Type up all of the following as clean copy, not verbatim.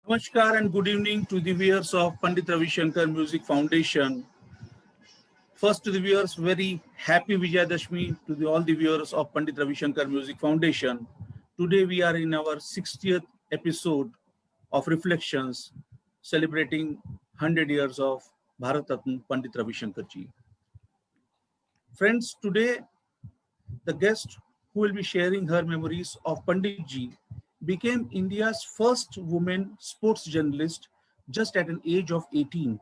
Namaskar and good evening to the viewers of Pandit Ravi Shankar Music Foundation. First to the viewers, very happy Vijayadashmi to all the viewers of Pandit Ravi Shankar Music Foundation. Today we are in our 60th episode of Reflections celebrating 100 years of Bharat Ratna Pandit Ravi Shankar ji. Friends, today the guest who will be sharing her memories of Pandit ji became India's first woman sports journalist just at an age of 18.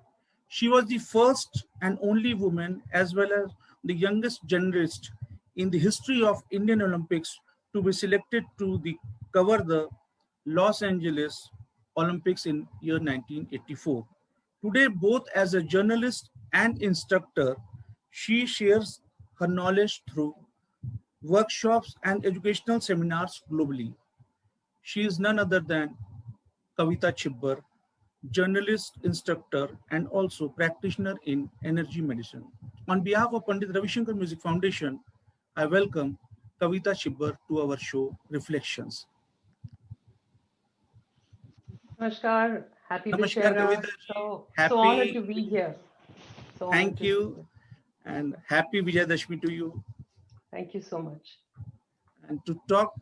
She was the first and only woman, as well as the youngest journalist in the history of Indian Olympics to be selected to cover the Los Angeles Olympics in year 1984. Today, both as a journalist and instructor, she shares her knowledge through workshops and educational seminars globally. She is none other than Kavita Chhibber, journalist, instructor, and also practitioner in energy medicine. On behalf of Pandit Ravi Shankar Music Foundation, I welcome Kavita Chhibber to our show Reflections. Namaskar, happy Namaskar, Dussehra. Kavita ji. So honored to Happy, be here. So honored thank to be you, here. and happy Vijayadashmi to you. Thank you so much. And to talk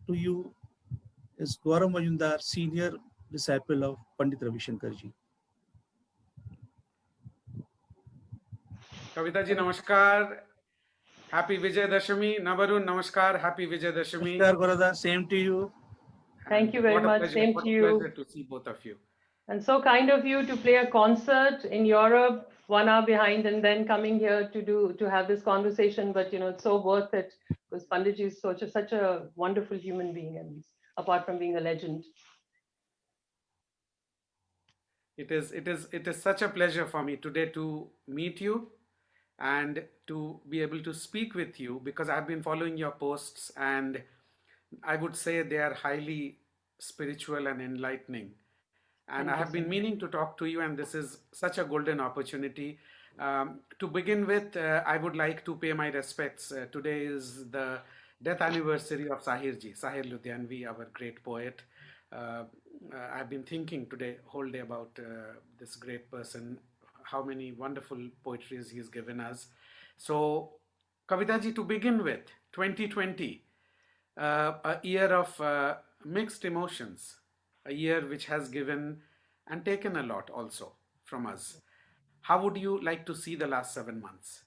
to you is Gaurav Mazumdar, senior disciple of Pandit Ravi Shankar ji. Kavita ji, namaskar. Happy Vijay Dashami. Nabarun, namaskar. Happy Vijay Dashami. Namaskar, Gaurav. Same to you. Thank And you very much. Same what to a you. pleasure to see both of you. And so kind of you to play a concert in Europe, 1 hour behind, and then coming here to have this conversation. But it's so worth it because Pandit is such a wonderful human being, and apart from being a legend. It is such a pleasure for me today to meet you and to be able to speak with you because I've been following your posts and I would say they are highly spiritual and enlightening. And I Thank you have so been much. meaning to talk to you, and this is such a golden opportunity. To begin with, I would like to pay my respects. Today is the death anniversary of Sahir Ludhianvi, our great poet. Uh, I've been thinking today, whole day, about this great person, how many wonderful poetries he's given us. So, Kavitaji, to begin with, 2020, a year of mixed emotions, a year which has given and taken a lot also from us. How would you like to see the last 7 months?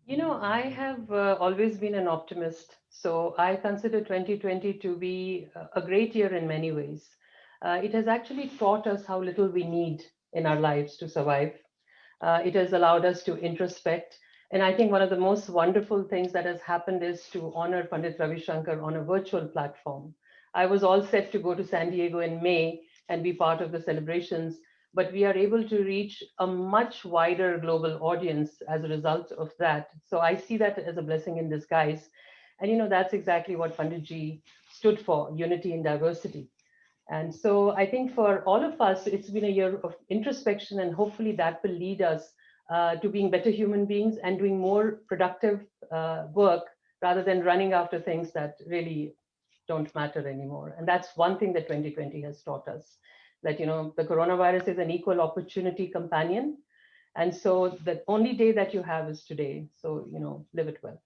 I have always been an optimist, so I consider 2020 to be a great year in many ways. It has actually taught us how little we need in our lives to survive. It has allowed us to introspect. And I think one of the most wonderful things that has happened is to honor Pandit Ravi Shankar on a virtual platform. I was all set to go to San Diego in May and be part of the celebrations, but we are able to reach a much wider global audience as a result of that. So I see that as a blessing in disguise. And that's exactly what Panditji stood for, unity in diversity. And so I think for all of us, it's been a year of introspection, and hopefully that will lead us to being better human beings and doing more productive work rather than running after things that really don't matter anymore. And that's one thing that 2020 has taught us, that the coronavirus is an equal opportunity companion. And so the only day that you have is today. So, live it well.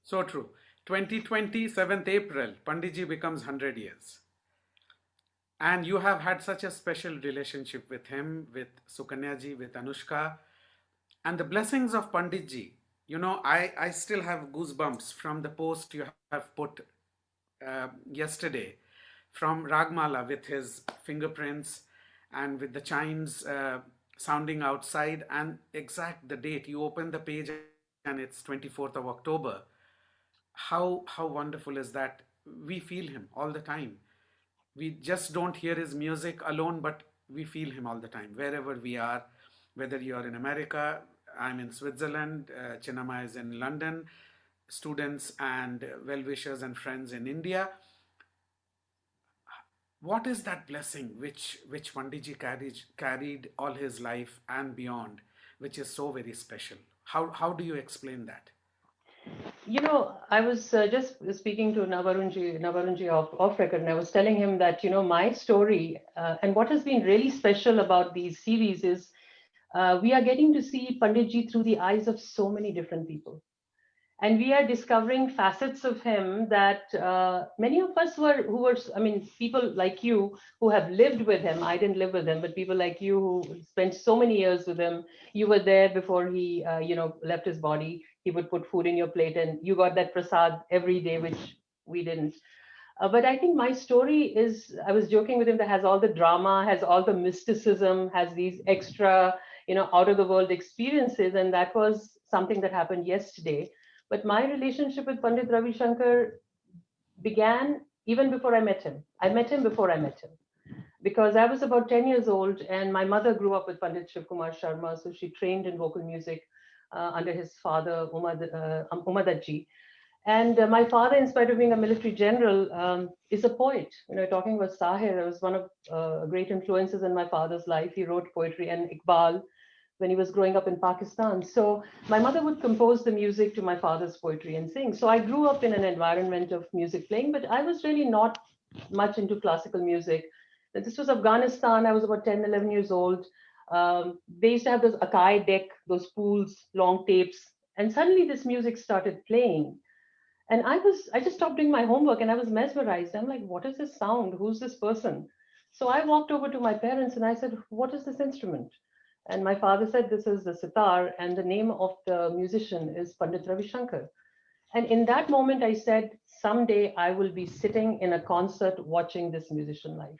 So true. 2020, 7th April, Panditji becomes 100 years. And you have had such a special relationship with him, with Sukanyaji, with Anushka, and the blessings of Panditji. I still have goosebumps from the post you have put yesterday from Ragmala with his fingerprints and with the chimes sounding outside and exact the date. You open the page and it's 24th of October. How wonderful is that? We feel him all the time. We just don't hear his music alone, but we feel him all the time wherever we are, whether you are in America, I'm in Switzerland, Chinama is in London, students and well-wishers and friends in India. What is that blessing which Panditji carried all his life and beyond, which is so very special? How do you explain that? I was just speaking to Nabarunji off record, and I was telling him that, my story and what has been really special about these series is we are getting to see Panditji through the eyes of so many different people. And we are discovering facets of him that many of us I mean, people like you who have lived with him. I didn't live with him, but people like you who spent so many years with him. You were there before he left his body. He would put food in your plate and you got that prasad every day, which we didn't. But I think my story is, I was joking with him, that has all the drama, has all the mysticism, has these extra, out of the world experiences. And that was something that happened yesterday. But my relationship with Pandit Ravi Shankar began even before I met him. I met him before I met him because I was about 10 years old and my mother grew up with Pandit Shiv Kumar Sharma. So she trained in vocal music under his father, Umadadji. And my father, in spite of being a military general, is a poet. Talking about Sahir, it was one of great influences in my father's life. He wrote poetry and Iqbal when he was growing up in Pakistan. So my mother would compose the music to my father's poetry and sing. So I grew up in an environment of music playing, but I was really not much into classical music. This was Afghanistan. I was about 10, 11 years old. They used to have those Akai deck, those pools, long tapes. And suddenly this music started playing. And I just stopped doing my homework and I was mesmerized. I'm like, what is this sound? Who's this person? So I walked over to my parents and I said, what is this instrument? And my father said, this is the sitar, and the name of the musician is Pandit Ravi Shankar. And in that moment, I said, someday I will be sitting in a concert watching this musician live.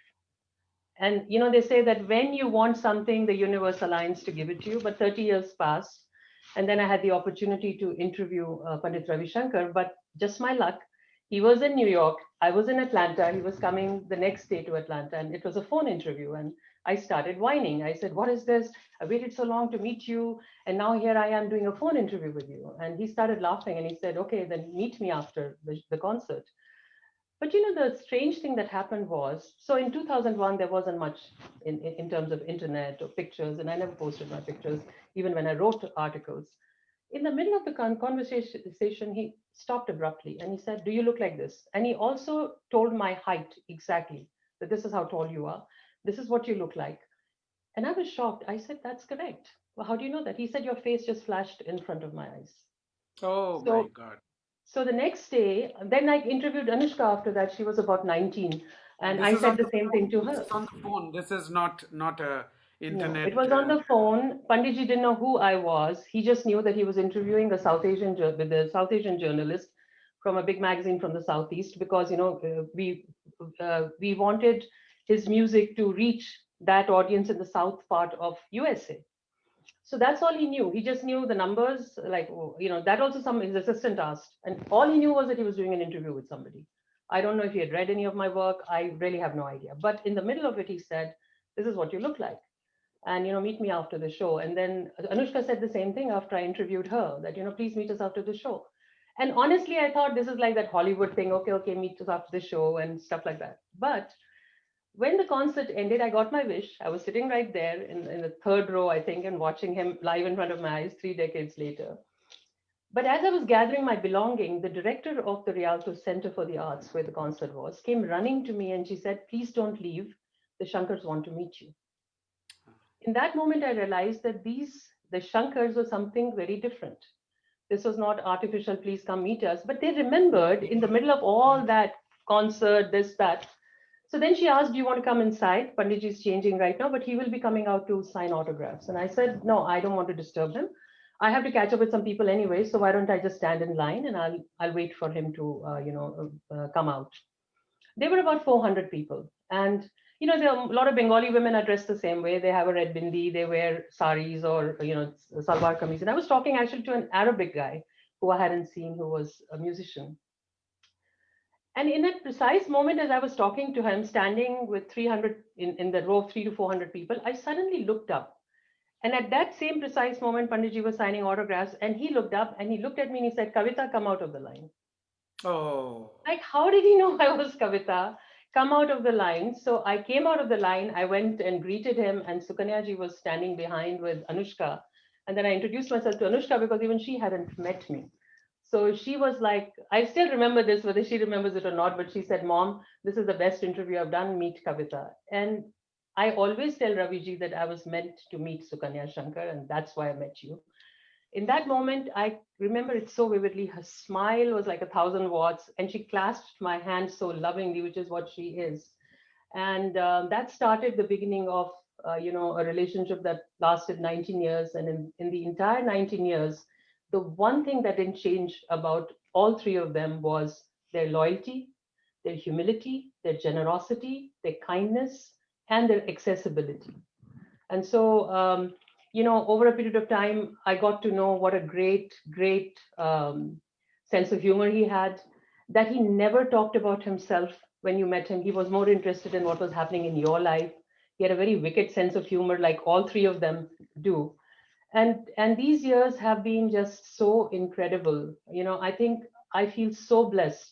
And they say that when you want something, the universe aligns to give it to you. But 30 years passed, and then I had the opportunity to interview Pandit Ravi Shankar. But just my luck, he was in New York, I was in Atlanta. He was coming the next day to Atlanta, and it was a phone interview. And I started whining. I said, "What is this? I waited so long to meet you, and now here I am doing a phone interview with you." And he started laughing, and he said, "Okay, then meet me after the concert." But the strange thing that happened was, so in 2001, there wasn't much in terms of internet or pictures, and I never posted my pictures, even when I wrote articles. In the middle of the conversation, he stopped abruptly and he said, "Do you look like this?" And he also told my height exactly, that this is how tall you are. This is what you look like. And I was shocked. I said, "That's correct." "Well, how do you know that?" He said, "Your face just flashed in front of my eyes." Oh my So God. so the next day, then I interviewed Anushka after that. She was about 19. And And this I is on said the the same thing phone. to This her. is on the phone. This is not a No, it internet. was on the phone. Panditji didn't know who I was. He just knew that he was interviewing a with a South Asian journalist from a big magazine from the Southeast because, we wanted his music to reach that audience in the South part of USA. So that's all he knew. He just knew the numbers, like, oh, that also some his assistant asked. And all he knew was that he was doing an interview with somebody. I don't know if he had read any of my work. I really have no idea. But in the middle of it, he said, "This is what you look like. And, meet me after the show." And then Anushka said the same thing after I interviewed her, that, please meet us after the show. And honestly, I thought this is like that Hollywood thing. Okay, okay, meet us after the show and stuff like that. But when the concert ended, I got my wish. I was sitting right there in the third row, I think, and watching him live in front of my eyes 3 decades later. But as I was gathering my belonging, the director of the Rialto Center for the Arts, where the concert was, came running to me and she said, "Please don't leave. The Shankars want to meet you." In that moment, I realized that the Shankars were something very different. This was not artificial, "Please come meet us," but they remembered in the middle of all that concert, this, that. So then she asked, "Do you want to come inside? Panditji is changing right now, but he will be coming out to sign autographs." And I said, "No, I don't want to disturb him. I have to catch up with some people anyway, so why don't I just stand in line and I'll wait for him to come out." There were about 400 people, and there are a lot of Bengali women are dressed the same way. They have a red bindi, they wear saris or salwar kameez. And I was talking actually to an Arabic guy who I hadn't seen, who was a musician. And in that precise moment, as I was talking to him, standing with 300 in the row of 300 to 400 people, I suddenly looked up. And at that same precise moment, Panditji was signing autographs, and he looked up and he looked at me and he said, "Kavita, come out of the line." Oh, Like, how did he know I was Kavita? Come out of the line. So I came out of the line. I went and greeted him, and Sukanyaji was standing behind with Anushka. And then I introduced myself to Anushka because even she hadn't met me. So she was like, I still remember this, whether she remembers it or not, but she said, Mom, this is the best interview I've done, meet Kavita. And I always tell Raviji that I was meant to meet Sukanya Shankar, and that's why I met you. In that moment, I remember it so vividly. Her smile was like 1,000 watts, and she clasped my hand so lovingly, which is what she is. And that started the beginning of a relationship that lasted 19 years. And in the entire 19 years, the one thing that didn't change about all three of them was their loyalty, their humility, their generosity, their kindness, and their accessibility. And so, over a period of time, I got to know what a great sense of humor he had, that he never talked about himself. When you met him, he was more interested in what was happening in your life. He had a very wicked sense of humor, like all three of them do. And these years have been just so incredible. I think I feel so blessed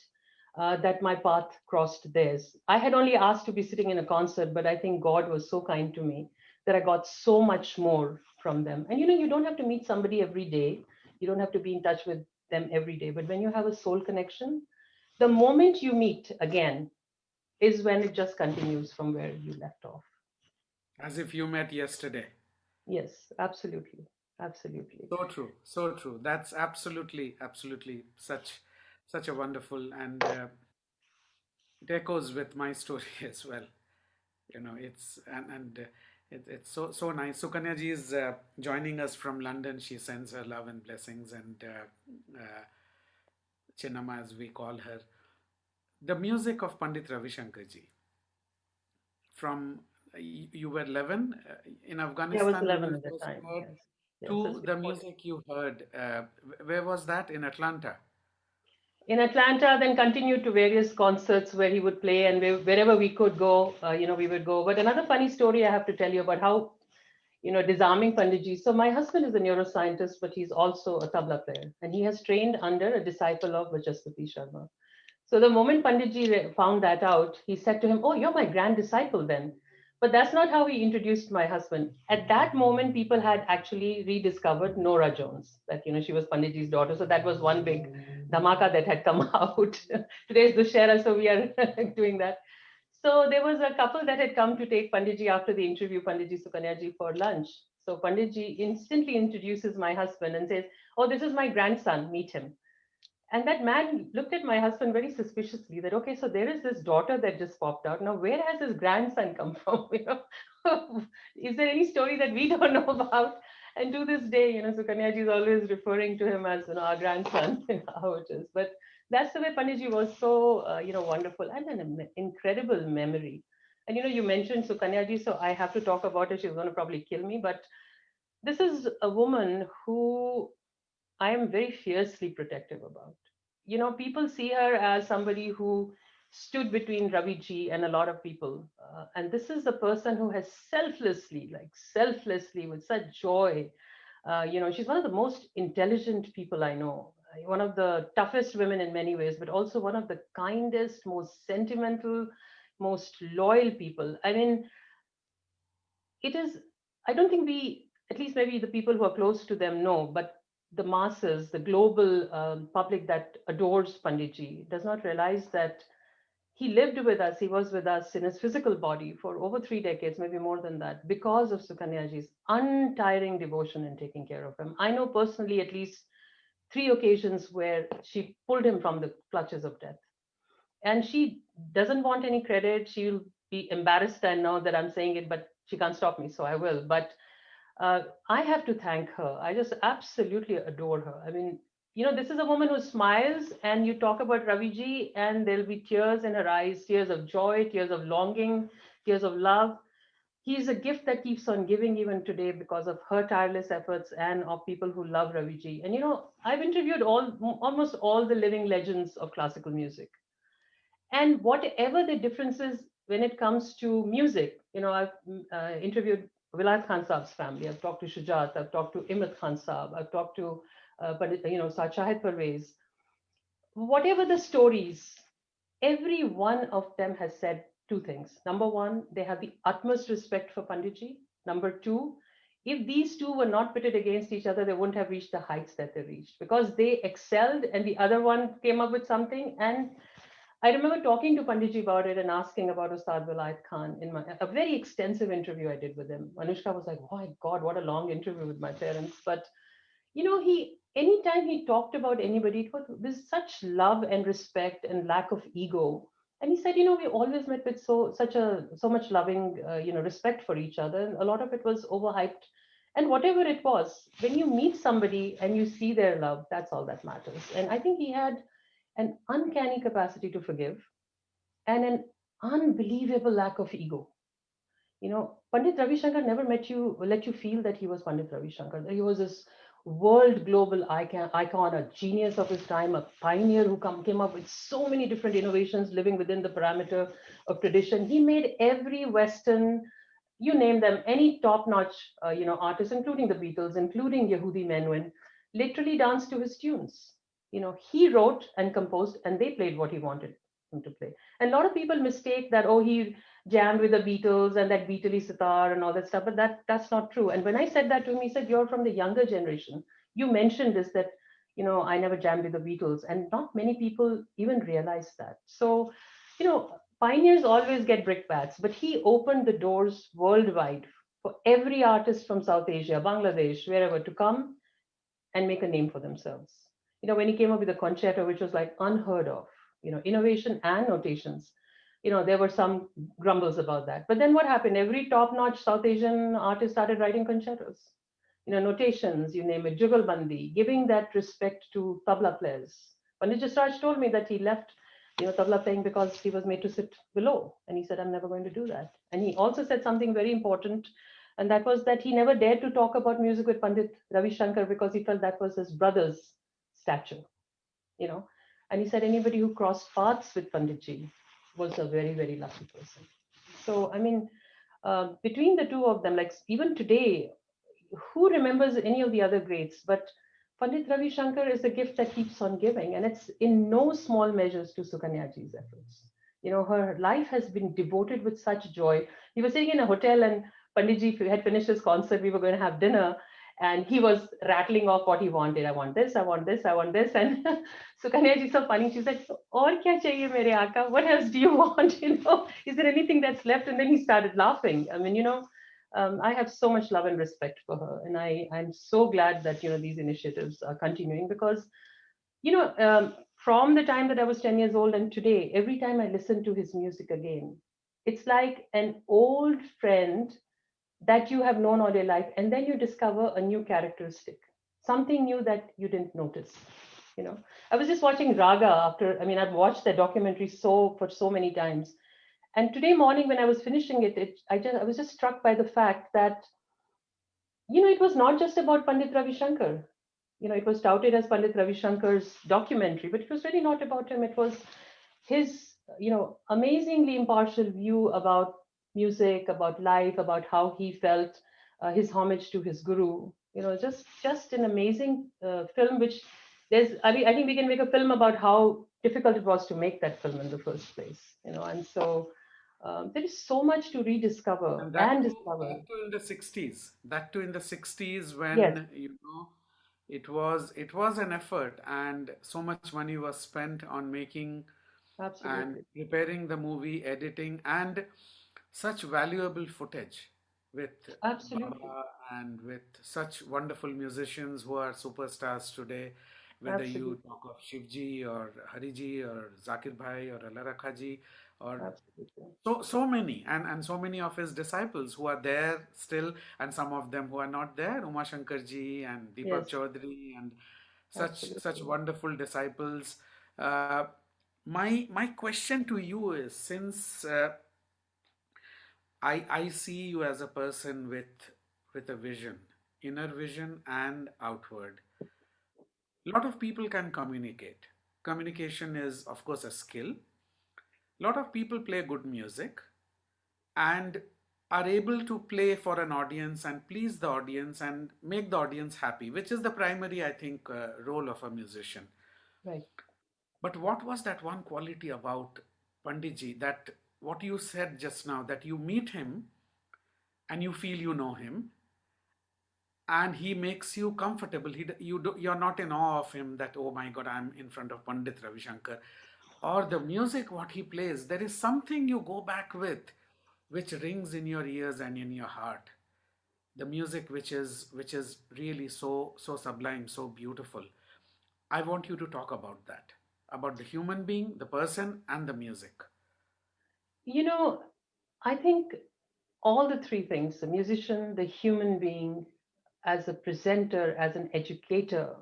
that my path crossed theirs. I had only asked to be sitting in a concert, but I think God was so kind to me that I got so much more from them. And you don't have to meet somebody every day, you don't have to be in touch with them every day, but when you have a soul connection, the moment you meet again is when it just continues from where you left off. As if you met yesterday. Yes, absolutely. Absolutely. So true, so true. That's absolutely such a wonderful, and it echoes with my story as well. It's it's so nice. Sukanya ji is joining us from London. She sends her love and blessings, and Chinnama, as we call her. The music of Pandit Ravi Shankar ji. From you were 11 in Yeah, I was Afghanistan when 11 you at the first time. heard, Yes. Yes, it's to the before. music you heard. Where was that? In Atlanta. In Atlanta, then continued to various concerts where he would play, and wherever we could go, we would go. But another funny story I have to tell you about how, disarming Panditji. So my husband is a neuroscientist, but he's also a tabla player, and he has trained under a disciple of Vachaspati Sharma. So the moment Panditji found that out, he said to him, "Oh, you're my grand disciple then." But that's not how he introduced my husband. At that moment, people had actually rediscovered Nora Jones, that she was Panditji's daughter. So that was one big dhamaka that had come out. Today is Dussehra, so we are doing that. So there was a couple that had come to take Panditji after the interview, Panditji Sukanyaji, for lunch. So Panditji instantly introduces my husband and says, "Oh, this is my grandson, meet him." And that man looked at my husband very suspiciously that, okay, so there is this daughter that just popped out. Now, where has his grandson come from? Is there any story that we don't know about? And to this day, Sukanyaji is always referring to him as, our grandson, how it is. But that's the way Panditji was so, wonderful, and an incredible memory. And, you mentioned Sukanyaji, so I have to talk about her. She's going to probably kill me. But this is a woman who I am very fiercely protective about. People see her as somebody who stood between Ravi ji and a lot of people. And this is a person who has selflessly, with such joy, she's one of the most intelligent people I know, one of the toughest women in many ways, but also one of the kindest, most sentimental, most loyal people. I mean, it is, I don't think we, at least maybe the people who are close to them know, but the masses, the global public that adores Panditji does not realize that he lived with us, he was with us in his physical body for over 3 decades, maybe more than that, because of Sukanyaji's untiring devotion in taking care of him. I know personally at least 3 occasions where she pulled him from the clutches of death. And she doesn't want any credit. She'll be embarrassed, I know that I'm saying it, but she can't stop me, so I will. But I have to thank her. I just absolutely adore her. I mean, this is a woman who smiles, and you talk about Raviji, and there'll be tears in her eyes, tears of joy, tears of longing, tears of love. He's a gift that keeps on giving even today because of her tireless efforts and of people who love Raviji. And I've interviewed almost all the living legends of classical music, and whatever the differences when it comes to music. I've interviewed Vilayat Khan Saab's family, I've talked to Shujat, I've talked to Imrat Khan Saab, I've talked to Saad Shahid Parvez. Whatever the stories, every one of them has said two things. Number one, they have the utmost respect for Panditji. Number two, if these two were not pitted against each other, they wouldn't have reached the heights that they reached because they excelled and the other one came up with something. And I remember talking to Panditji about it and asking about Ustad Vilayat Khan in a very extensive interview I did with him. Anushka was like, oh my God, what a long interview with my parents. But he anytime he talked about anybody, it was with such love and respect and lack of ego. And he said, we always met with so much loving, respect for each other, and a lot of it was overhyped. And whatever it was, when you meet somebody and you see their love, that's all that matters. And I think he had an uncanny capacity to forgive and an unbelievable lack of ego. Pandit Ravi Shankar never let you feel that he was Pandit Ravi Shankar. That he was this world global icon, a genius of his time, a pioneer who came up with so many different innovations, living within the parameter of tradition. He made every Western, you name them, any top-notch, artist, including the Beatles, including Yehudi Menuhin, literally danced to his tunes. He wrote and composed, and they played what he wanted him to play. And a lot of people mistake that, oh, he jammed with the Beatles and that Beatley sitar and all that stuff, but that's not true. And when I said that to him, he said, "You're from the younger generation. You mentioned this that I never jammed with the Beatles," and not many people even realize that. So, pioneers always get brickbats, but he opened the doors worldwide for every artist from South Asia, Bangladesh, wherever to come and make a name for themselves. When he came up with the concerto, which was like unheard of, innovation and notations, there were some grumbles about that. But then what happened? Every top-notch South Asian artist started writing concertos, notations, you name it, jugalbandi, giving that respect to tabla players. Pandit Jasraj told me that he left, tabla playing because he was made to sit below. And he said, I'm never going to do that. And he also said something very important, and that was that he never dared to talk about music with Pandit Ravi Shankar because he felt that was his brother's stature, you know. And he said anybody who crossed paths with Panditji was a very, very lucky person. So, I mean, between the two of them, like even today, who remembers any of the other greats? But Pandit Ravi Shankar is a gift that keeps on giving, and it's in no small measures to Sukanyaji's efforts. Her life has been devoted with such joy. We were sitting in a hotel, and Panditji had finished his concert. We were going to have dinner, and he was rattling off what he wanted. I want this, I want this, I want this. And Sukanyaji is so funny. She said, "Aur kya chahiye mere aaka? What else do you want? Is there anything that's left?" And then he started laughing. I mean, I have so much love and respect for her, and I'm so glad that these initiatives are continuing because from the time that I was 10 years old and today, every time I listen to his music again, it's like an old friend that you have known all your life, and then you discover a new characteristic, something new that you didn't notice. I was just watching Raga after. I mean, I've watched that documentary for so many times, and today morning when I was finishing I was just struck by the fact that it was not just about Pandit Ravi Shankar. It was touted as Pandit Ravi Shankar's documentary, but it was really not about him. It was his, amazingly impartial view about music, about life, about how he felt, his homage to his guru. Just an amazing film. Which I think we can make a film about how difficult it was to make that film in the first place. And so there is so much to rediscover And and discover. that too in the 60s. That too in the 60s Yes, when, it was an effort and so much money was spent on making and absolutely, preparing the movie, editing, and such valuable footage with absolutely, Baba and with such wonderful musicians who are superstars today, whether you absolutely, talk of Shivji or Hariji or Zakir Bhai or Allah Rakhaji or absolutely. so many and so many of his disciples who are there still, and some of them who are not there, Uma Shankarji and Deepak Yes, Chaudhary and such absolutely. wonderful disciples. uh, my question to you is, since I see you as a person with a vision, inner vision and outward. A lot of people can communicate. Communication is, of course, a skill. A lot of people play good music and are able to play for an audience and please the audience and make the audience happy, which is the primary, I think, role of a musician. Right. But what was that one quality about Panditji, that what you said just now, that you meet him and you feel you know him, and he makes you comfortable. You're not in awe of him that, oh my God, I'm in front of Pandit Ravi Shankar. Or the music, what he plays, there is something you go back with, which rings in your ears and in your heart. The music which is really so sublime, so beautiful. I want you to talk about that, about the human being, the person, and the music. You know, I think all the three things, the musician, the human being, as a presenter, as an educator,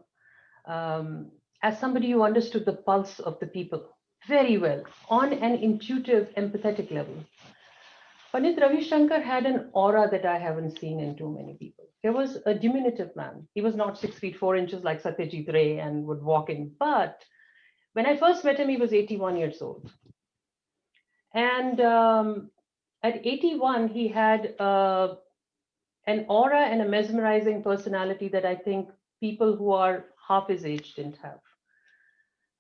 um, as somebody who understood the pulse of the people very well on an intuitive, empathetic level. Pandit Ravi Shankar had an aura that I haven't seen in too many people. He was a diminutive man. He was not 6 feet 4 inches like Satyajit Ray and would walk in. But when I first met him, he was 81 years old. And at 81, he had an aura and a mesmerizing personality that I think people who are half his age didn't have.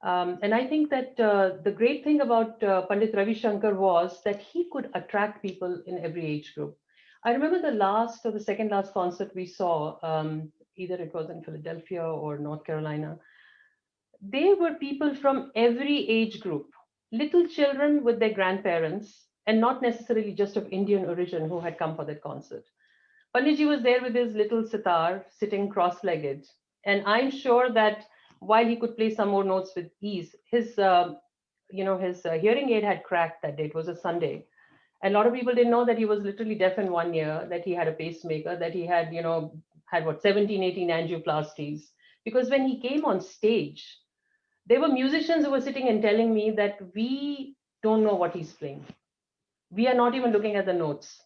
And I think that the great thing about Pandit Ravi Shankar was that he could attract people in every age group. I remember the last or the second last concert we saw, either it was in Philadelphia or North Carolina. They were people from every age group, little children with their grandparents, and not necessarily just of Indian origin who had come for that concert. Panditji was there with his little sitar, sitting cross-legged, and I'm sure that while he could play some more notes with ease, his hearing aid had cracked that day. It was a Sunday, and a lot of people didn't know that he was literally deaf in 1 year, that he had a pacemaker, that he had, had what 17, 18 angioplasties. Because when he came on stage, there were musicians who were sitting and telling me that we don't know what he's playing. We are not even looking at the notes.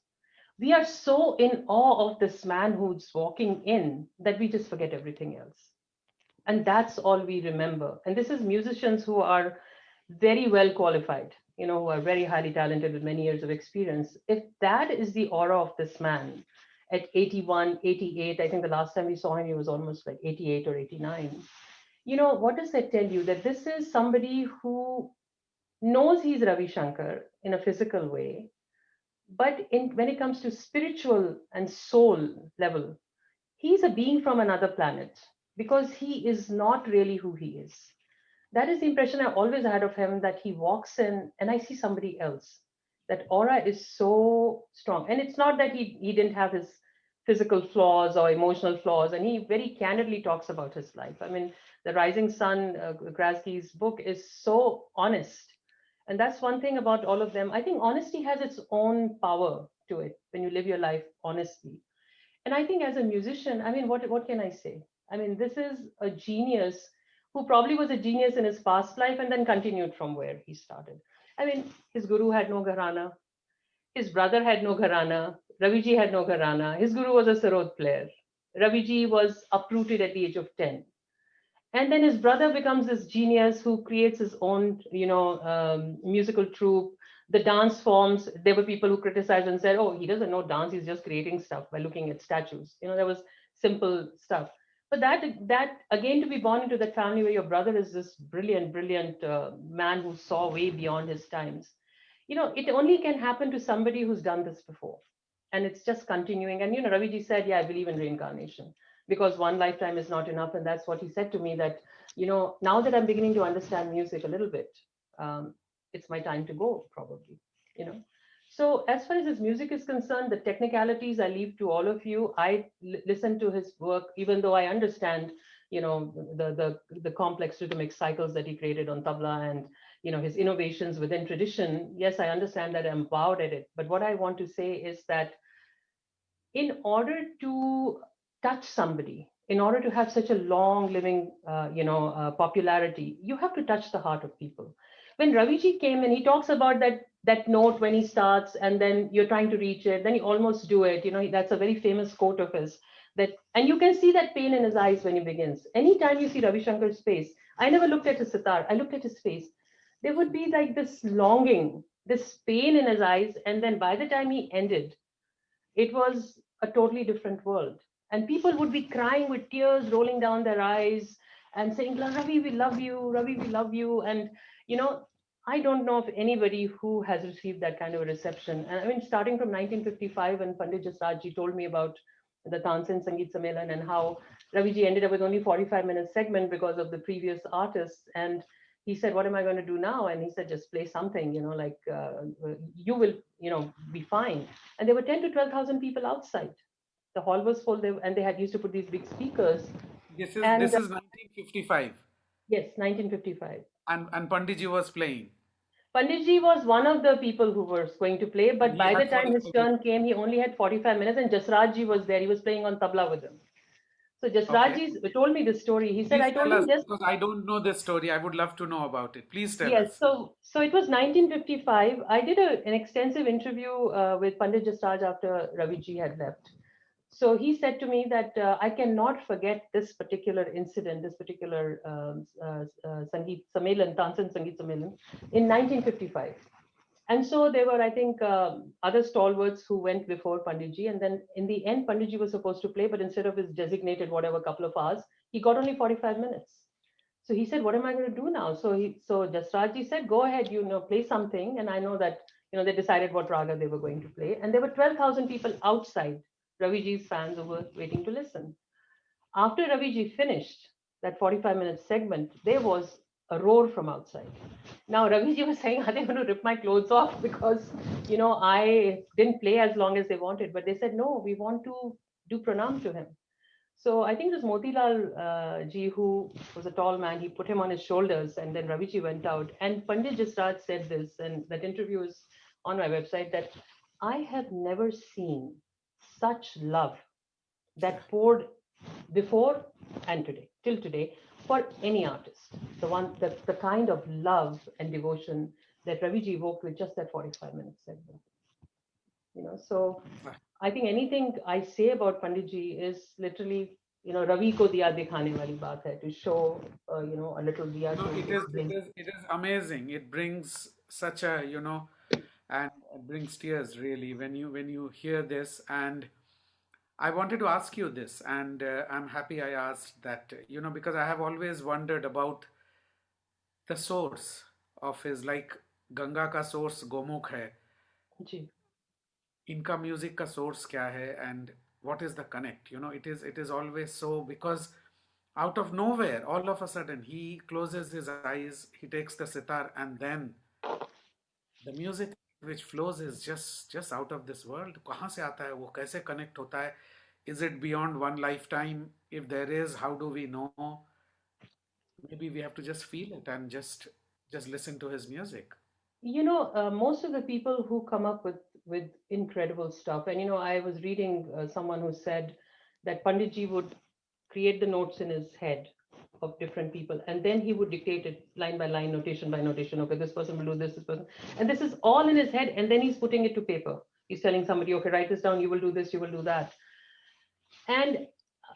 We are so in awe of this man who's walking in that we just forget everything else. And that's all we remember. And this is musicians who are very well qualified, who are very highly talented with many years of experience. If that is the aura of this man at 81, 88, I think the last time we saw him, he was almost like 88 or 89. What does that tell you? That this is somebody who knows he's Ravi Shankar in a physical way, but when it comes to spiritual and soul level, he's a being from another planet because he is not really who he is. That is the impression I always had of him, that he walks in and I see somebody else. That aura is so strong. And it's not that he didn't have his physical flaws or emotional flaws. And he very candidly talks about his life. I mean, The Rising Sun, Grasky's book, is so honest. And that's one thing about all of them. I think honesty has its own power to it when you live your life honestly. And I think as a musician, I mean, what can I say? I mean, this is a genius who probably was a genius in his past life and then continued from where he started. I mean, his guru had no gharana, his brother had no gharana, Raviji had no gharana, his guru was a sarod player. Raviji was uprooted at the age of 10. And then his brother becomes this genius who creates his own musical troupe. The dance forms, there were people who criticized and said, oh, he doesn't know dance, he's just creating stuff by looking at statues. There was simple stuff. But that again, to be born into that family where your brother is this brilliant man who saw way beyond his times, it only can happen to somebody who's done this before. And it's just continuing. And Raviji said, yeah, I believe in reincarnation because one lifetime is not enough. And that's what he said to me, that now that I'm beginning to understand music a little bit, um, it's my time to go, probably. you know so as far as his music is concerned, the technicalities I leave to all of you. I listen to his work, even though I understand the complex rhythmic cycles that he created on tabla, and his innovations within tradition. Yes, I understand that, I'm wowed at it. But what I want to say is that in order to touch somebody, in order to have such a long living popularity, you have to touch the heart of people. When Raviji came in, he talks about that note when he starts, and then you're trying to reach it, then you almost do it. That's a very famous quote of his. And you can see that pain in his eyes when he begins. Anytime you see Ravi Shankar's face, I never looked at his sitar, I looked at his face. There would be like this longing, this pain in his eyes, and then by the time he ended, it was a totally different world. And people would be crying with tears rolling down their eyes and saying, Ravi, we love you, Ravi, we love you. And, you know, I don't know of anybody who has received that kind of a reception. And I mean, starting from 1955, when Pandit Jasrajji told me about the Tansin Sangeet Sammelan, and how Raviji ended up with only 45-minute segment because of the previous artists. And he said, what am I going to do now? And he said, just play something, like you will, be fine. And there were 10 to 12,000 people outside. The hall was full, and they had used to put these big speakers. And This is 1955, yes, 1955. and Panditji was playing. Panditji was one of the people who was going to play, And but he by the had time his 45 minutes. turn came, he only had 45 minutes, and Jasrajji was there. He was playing on tabla with him. So Okay. Jasrajji told me this story. He said, Please I told tell him us, just, because I don't know this story. I would love to know about it. Please tell yes. us. So it was 1955. I did an extensive interview with Pandit Jasraj after Raviji had left. So he said to me that I cannot forget this particular incident, this particular Sangeet Sammelan, Tansan Sangeet Sammelan in 1955. And so there were, I think, other stalwarts who went before Panditji. And then in the end, Panditji was supposed to play, but instead of his designated whatever couple of hours, he got only 45 minutes. So he said, what am I going to do now? So Jasrajji said, go ahead, play something. And I know that, they decided what raga they were going to play. And there were 12,000 people outside, Raviji's fans, who were waiting to listen. After Raviji finished that 45-minute segment, there was a roar from outside. Now Raviji was saying, are they going to rip my clothes off because, I didn't play as long as they wanted. But they said, no, we want to do pranam to him. So I think it was Motilal ji, who was a tall man. He put him on his shoulders, and then Raviji went out. And Pandit Jasraj said this, and that interview is on my website, that I have never seen such love that poured before and today, till today, for any artist. The kind of love and devotion that Raviji evoked with just that 45-minute segment. So I think anything I say about Panditji is literally, Ravi ko diya dikhane wali baat hai, to show, a little diya No, to bring. it is amazing. It brings such a, and it brings tears really when you hear this. And I wanted to ask you this, and I'm happy I asked that, because I have always wondered about the source of his, like Ganga ka source Gomukh hai, Ji. इनका music का source क्या है and what is the connect, it is always so, because out of nowhere all of a sudden he closes his eyes, he takes the sitar, and then the music which flows is just out of this world. कहाँ से आता है वो, कैसे connect होता है, is it beyond one lifetime, if there is, how do we know? Maybe we have to just feel it and just listen to his music. Most of the people who come up with incredible stuff, and I was reading someone who said that Panditji would create the notes in his head of different people, and then he would dictate it line by line, notation by notation. Okay, this person will do this person, and this is all in his head, and then he's putting it to paper. He's telling somebody, okay, write this down, you will do this, you will do that. And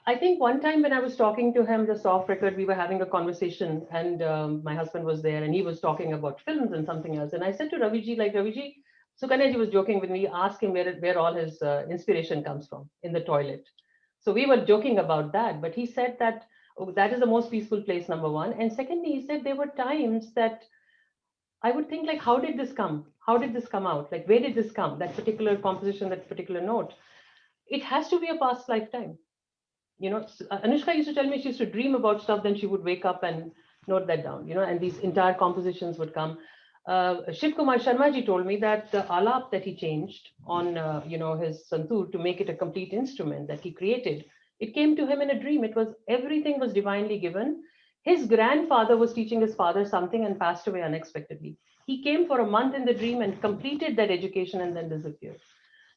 I think one time when I was talking to him, just off record, we were having a conversation, and my husband was there, and he was talking about films and something else. And I said to Raviji, like, Raviji, Sukanyaji was joking with me, ask him where all his inspiration comes from in the toilet. So we were joking about that, but he said that, oh, that is the most peaceful place, number one. And secondly, he said there were times that I would think, like, how did this come? How did this come out? Like, where did this come? That particular composition, that particular note. It has to be a past lifetime. Anushka used to tell me she used to dream about stuff, then she would wake up and note that down, and these entire compositions would come. Shiv Kumar Sharma ji told me that the alap that he changed on, his santoor to make it a complete instrument that he created, it came to him in a dream. Everything was divinely given. His grandfather was teaching his father something and passed away unexpectedly. He came for a month in the dream and completed that education and then disappeared.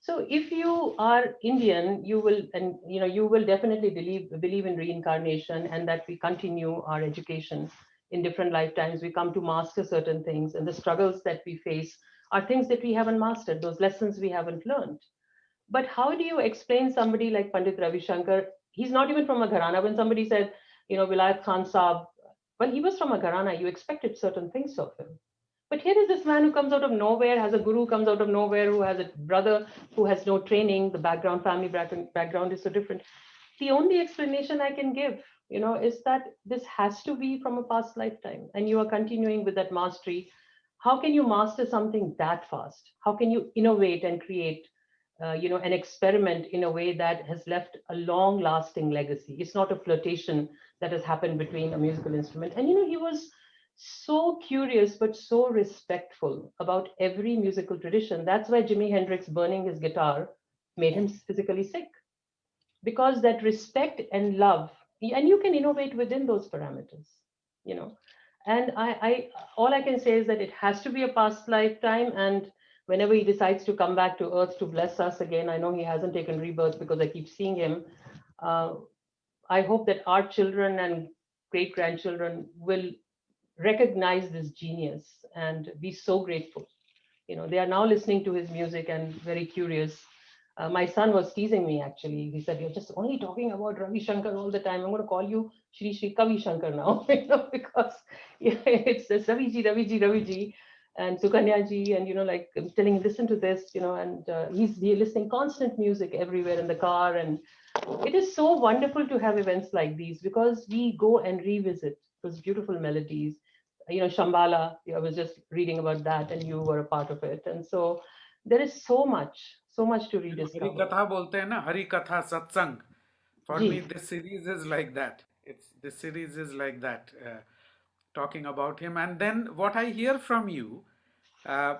So if you are Indian, you will definitely believe in reincarnation, and that we continue our education in different lifetimes. We come to master certain things, and the struggles that we face are things that we haven't mastered, those lessons we haven't learned. But how do you explain somebody like Pandit Ravi Shankar? He's not even from a gharana. When somebody said, Vilayat Khan Saab, well, he was from a gharana. You expected certain things of him. But here is this man who comes out of nowhere, has a guru, comes out of nowhere, who has a brother who has no training. The family background is so different. The only explanation I can give, is that this has to be from a past lifetime, and you are continuing with that mastery. How can you master something that fast? How can you innovate and create an experiment in a way that has left a long lasting legacy. It's not a flirtation that has happened between a musical instrument. And, he was so curious, but so respectful about every musical tradition. That's why Jimi Hendrix burning his guitar made him physically sick, because that respect and love, and you can innovate within those parameters, you know and I all I can say is that it has to be a past lifetime, and whenever he decides to come back to earth to bless us again, I know he hasn't taken rebirth because I keep seeing him. uh, I hope that our children and great grandchildren will recognize this genius and be so grateful. They are now listening to his music and very curious. My son was teasing me actually. He said, "You're just only talking about Ravi Shankar all the time. I'm going to call you Shri Kavi Shankar now," because it's Ravi ji, Ravi ji, Ravi ji, and Sukanya ji, and like I'm telling him, listen to this, and he's listening constant music everywhere in the car, and it is so wonderful to have events like these because we go and revisit those beautiful melodies. Shambhala, I was just reading about that, and you were a part of it. And so there is so much to Hari rediscover. कथा बोलते हैं ना, हरी कथा सत्संग. For me, Ji. this series is like that. This series is like that, talking about him. And then what I hear from you, uh,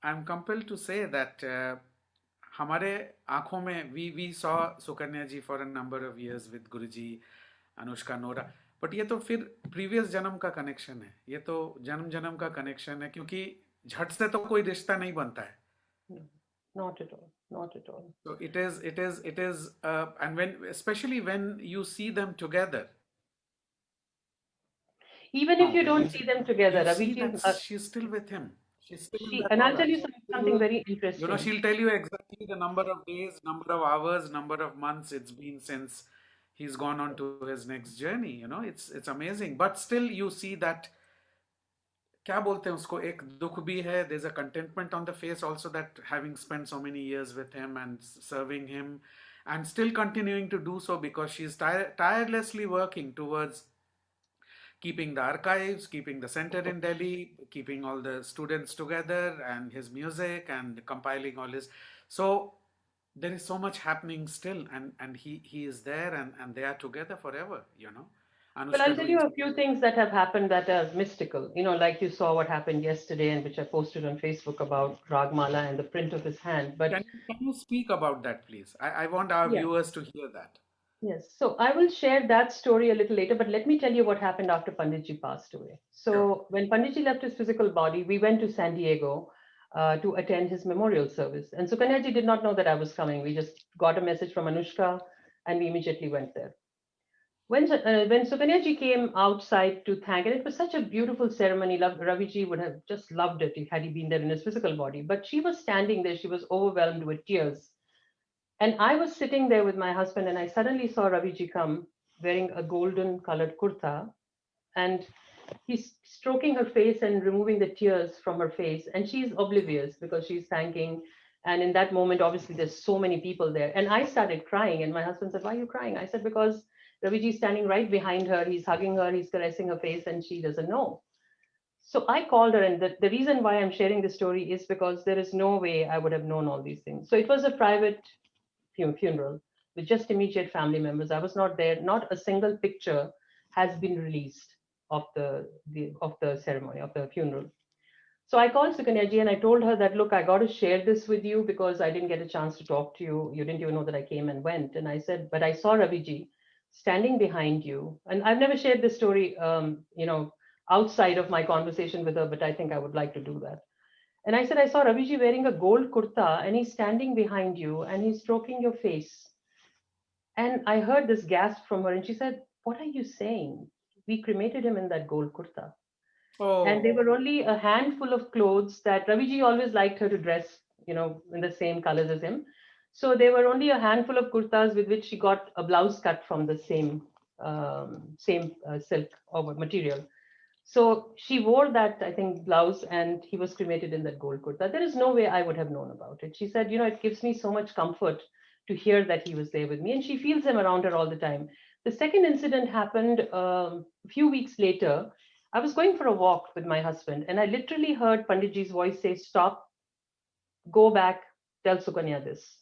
I'm compelled to say that हमारे आंखों में we saw Sukanya ji for a number of years with Guruji, Anushka Nora. But ये तो फिर previous जन्म का connection है, ये तो जन्म जन्म का कनेक्शन है, क्योंकि झट से तो कोई रिश्ता नहीं बनता है. No, not at all. Not at all. So it is, and when, especially when you see them together, Even if you when don't see them together, you see Raviji, that she's still with him, she's still in that and I'll aura. tell you something Still, very interesting. she'll tell you exactly the number of days, number of hours, number of months it's been since he's gone on to his next journey. It's amazing. But still, you see that, क्या बोलते हैं उसको, एक दुख भी है. There's a contentment on the face also, that having spent so many years with him and serving him and still continuing to do so, because she's tirelessly working towards keeping the archives, keeping the center in Delhi, keeping all the students together and his music and compiling all his. So there is so much happening still, and he is there, and they are together forever. Well, I'll Anushka tell doing you so a few many. things that have happened that are mystical. Like you saw what happened yesterday, and which I posted on Facebook about Ragmala and the print of his hand. But Can you speak about that, please? I want our yeah, viewers to hear that. yes. So I will share that story a little later, but let me tell you what happened after Panditji passed away. Sure. So when Panditji left his physical body, we went to San Diego to attend his memorial service. And Sukanyaji did not know that I was coming. We just got a message from Anushka and we immediately went there. When Sukanyaji came outside to thank, and it was such a beautiful ceremony, Raviji would have just loved it if had he been there in his physical body. But she was standing there, she was overwhelmed with tears, and I was sitting there with my husband, and I suddenly saw Raviji come wearing a golden colored kurta, and he's stroking her face and removing the tears from her face. And she's oblivious because she's thanking. And in that moment, obviously, there's so many people there. And I started crying. And my husband said, "Why are you crying?" I said, "Because Raviji is standing right behind her. He's hugging her, he's caressing her face, and she doesn't know." So I called her, and the reason why I'm sharing this story is because there is no way I would have known all these things. So it was a private funeral with just immediate family members. I was not there. Not a single picture has been released of the ceremony of the funeral. So I called Sukanyaji and I told her that, look, I got to share this with you because I didn't get a chance to talk to you. You didn't even know that I came and went. And I said, but I saw Raviji standing behind you. And I've never shared this story, outside of my conversation with her, but I think I would like to do that. And I said, I saw Raviji wearing a gold kurta and he's standing behind you and he's stroking your face. And I heard this gasp from her and she said, what are you saying? We cremated him in that gold kurta. And there Oh, were only a handful of clothes that Raviji always liked her to dress, in the same colors as him. So there were only a handful of kurtas with which she got a blouse cut from the same silk or material. So she wore that, I think, blouse, and he was cremated in that gold kurta. There is no way I would have known about it. She said, it gives me so much comfort to hear that he was there with me, and she feels him around her all the time. The second incident happened a few weeks later. I was going for a walk with my husband, and I literally heard Panditji's voice say, "Stop, go back, tell Sukanya this.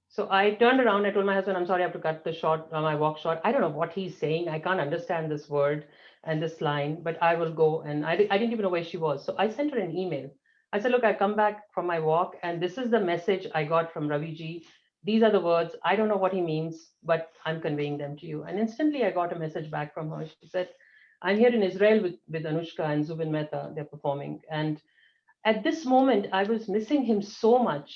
So I turned around. I told my husband, I'm sorry, I have to cut the short, my walk short. I don't know what he's saying. I can't understand this word and this line, but I will go. And I didn't even know where she was. So I sent her an email. I said, look, I come back from my walk, and this is the message I got from Ravi ji. These are the words. I don't know what he means, but I'm conveying them to you. And instantly I got a message back from her. She said, I'm here in Israel with Anushka and Zubin Mehta. They're performing. And at this moment, I was missing him so much.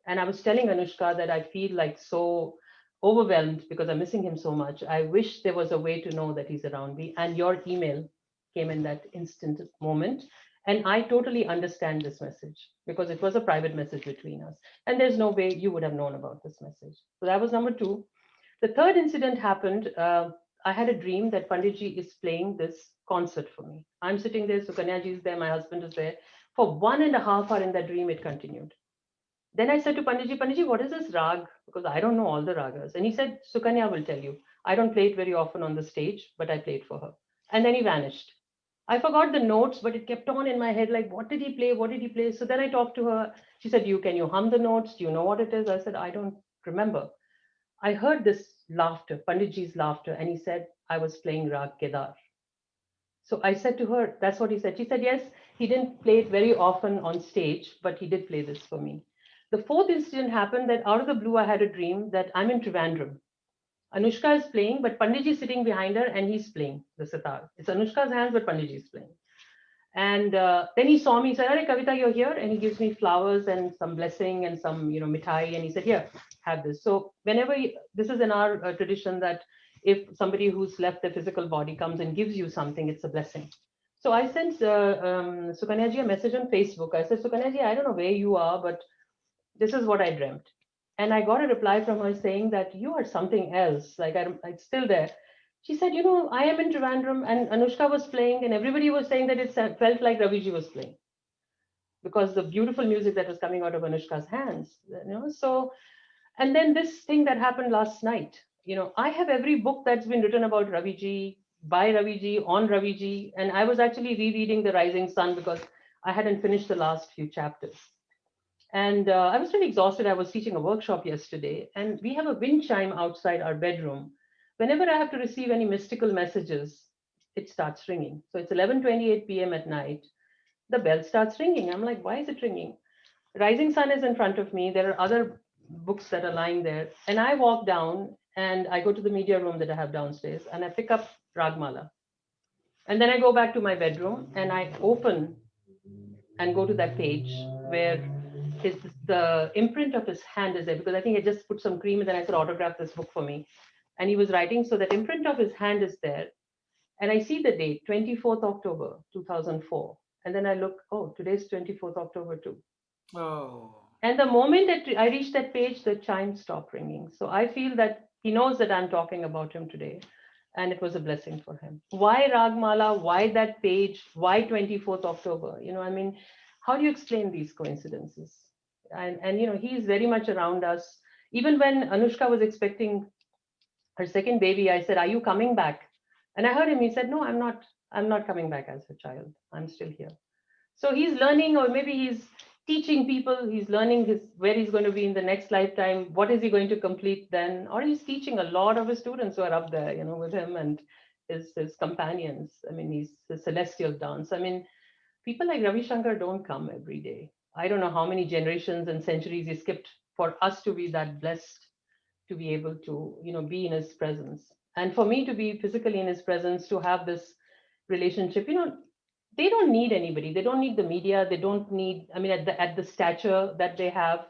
And I was telling Anushka that I feel like so overwhelmed because I'm missing him so much. I wish there was a way to know that he's around me. And your email came in that instant moment. And I totally understand this message because it was a private message between us. And there's no way you would have known about this message. So that was number two. The third incident happened. I had a dream that Panditji is playing this concert for me. I'm sitting there, Sukanyaji is there, my husband is there. For 1.5 hours in that dream, it continued. Then I said to Panditji, Panditji, what is this rag? Because I don't know all the ragas. And he said, Sukanya will tell you. I don't play it very often on the stage, but I play it for her. And then he vanished. I forgot the notes, but it kept on in my head like, what did he play? What did he play? So then I talked to her. She said, can you hum the notes? Do you know what it is? I said, I don't remember. I heard this laughter, Panditji's laughter, and he said, I was playing Rag Kedar. So I said to her, that's what he said. She said, yes, he didn't play it very often on stage, but he did play this for me. The fourth incident happened that out of the blue, I had a dream that I'm in Trivandrum. Anushka is playing, but Panditji is sitting behind her and he's playing the sitar. It's Anushka's hands, but Panditji is playing. And then he saw me, he said, Hey, Kavita, you're here. And he gives me flowers and some blessing and some, mithai. And he said, here, have this. So whenever, this is in our tradition that if somebody who's left their physical body comes and gives you something, it's a blessing. So I sent Sukanyaji a message on Facebook. I said, Sukanyaji, I don't know where you are, but this is what I dreamt. And I got a reply from her saying that you are something else. Like it's still there. She said, I am in Trivandrum and Anushka was playing and everybody was saying that it felt like Raviji was playing because the beautiful music that was coming out of Anushka's hands, So, and then this thing that happened last night, I have every book that's been written about Raviji, by Raviji, on Raviji, and I was actually rereading The Rising Sun because I hadn't finished the last few chapters. And I was really exhausted. I was teaching a workshop yesterday, and we have a wind chime outside our bedroom. Whenever I have to receive any mystical messages, it starts ringing. So it's 11:28 p.m. at night. The bell starts ringing. I'm like, why is it ringing? Rising Sun is in front of me. There are other books that are lying there. And I walk down and I go to the media room that I have downstairs and I pick up Ragmala. And then I go back to my bedroom and I open and go to that page where the imprint of his hand is there because I think I just put some cream and then I said autograph this book for me, and he was writing, so that imprint of his hand is there, and I see the date 24th October 2004, and then I look, oh, today's 24th October too. Oh. And the moment that I reached that page, the chime stopped ringing. So I feel that he knows that I'm talking about him today. And it was a blessing for him. Why Ragmala? Why that page? Why 24th October? How do you explain these coincidences? And he's very much around us. Even when Anushka was expecting her second baby, I said, are you coming back? And I heard him, he said, no, I'm not coming back as a child. I'm still here. So he's learning, or maybe he's teaching people, he's learning where he's going to be in the next lifetime, what is he going to complete then, or he's teaching a lot of his students who are up there, with him and his companions. I mean, he's the celestial dance. I mean, people like Ravi Shankar don't come every day. I don't know how many generations and centuries he skipped for us to be that blessed to be able to, be in his presence. And for me to be physically in his presence, to have this relationship, they don't need anybody. They don't need the media. They don't need, I mean, at the stature that they have,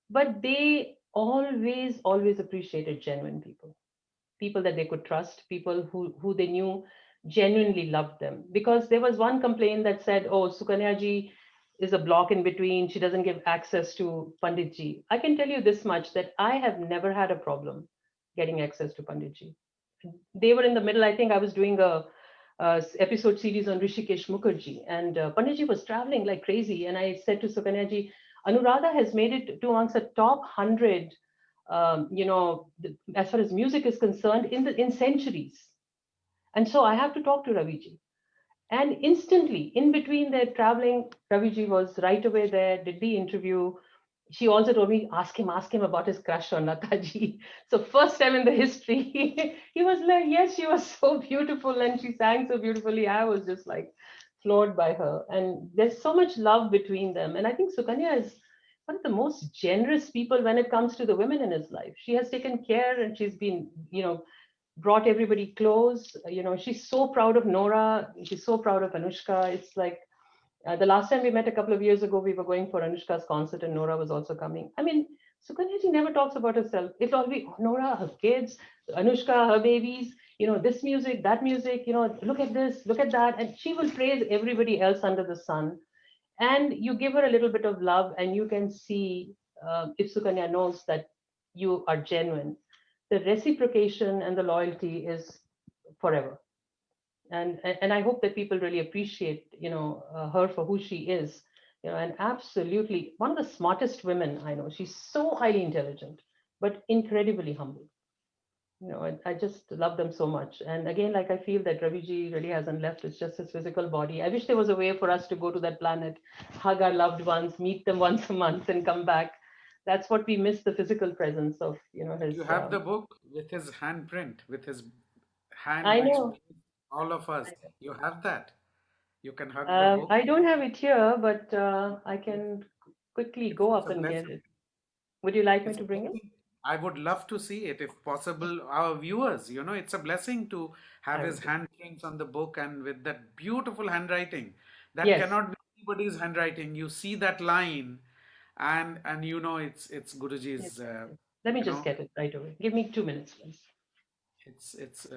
but they always appreciated genuine people, people that they could trust, people who they knew genuinely loved them. Because there was one complaint that said, oh, Sukanya ji is a block in between. She doesn't give access to Pandit ji. I can tell you this much, that I have never had a problem getting access to Pandit ji. They were in the middle. I think I was doing a episode series on Rishikesh Mukherjee, and Panditji was traveling like crazy. And I said to Sukanyaji, Anuradha has made it to amongst the top 100, as far as music is concerned, in centuries. And so I have to talk to Raviji. And instantly, in between their traveling, Raviji was right away there, did the interview. she also told me, ask him about his crush on Lataji. So first time in the history, he was like, yes, she was so beautiful and she sang so beautifully. I was just like floored by her. And there's so much love between them. And I think Sukanya is one of the most generous people when it comes to the women in his life. She has taken care and she's been, brought everybody close. She's so proud of Nora. She's so proud of Anushka. It's like, the last time we met a couple of years ago, we were going for Anushka's concert and Nora was also coming. I mean, Sukanyaji never talks about herself. It'll all be, oh, Nora, her kids, Anushka, her babies, this music, that music, look at this, look at that. And she will praise everybody else under the sun. And you give her a little bit of love and you can see, if Sukanya knows that you are genuine, the reciprocation and the loyalty is forever. And I hope that people really appreciate her for who she is, and absolutely one of the smartest women I know. She's so highly intelligent but incredibly humble. I just love them so much. And again, like, I feel that Raviji really hasn't left. It's just his physical body. I wish there was a way for us to go to that planet, hug our loved ones, meet them once a month and come back. That's what we miss, the physical presence of But you his have the book with his handprint, with his hand I which know. blessed all of us. You have that. You can hug the book. I don't have it here, but I It's, can quickly go it's up a and get blessing. it. Would you like me It's to a bring it? blessing. I would love to see it if possible. Our viewers, it's a blessing to have I his will do. handprints on the book and with that beautiful handwriting. That Yes, cannot be anybody's handwriting. You see that line, and it's yes, Guruji's. yes, yes. Let me You just know, get it right away. Give me 2 minutes, please. it's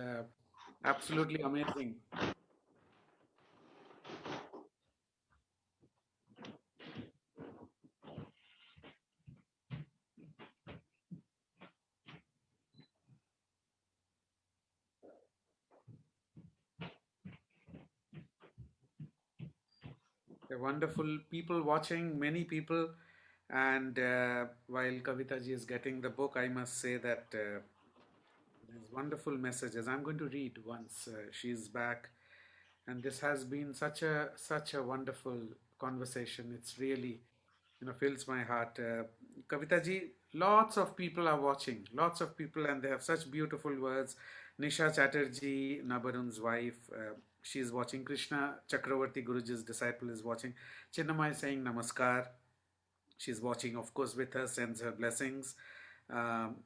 absolutely amazing. There are wonderful people watching, many people. And while Kavita ji is getting the book, I must say that there's wonderful messages. I'm going to read once she's back. And this has been such a wonderful conversation. It's really, fills my heart. Kavita ji, lots of people are watching, lots of people, and they have such beautiful words. Nisha Chatterji, Nabarun's wife, she's watching. Krishna Chakravarti Guruji's disciple is watching. Chinnamai is saying namaskar. She's watching, of course, with us, sends her blessings. Um,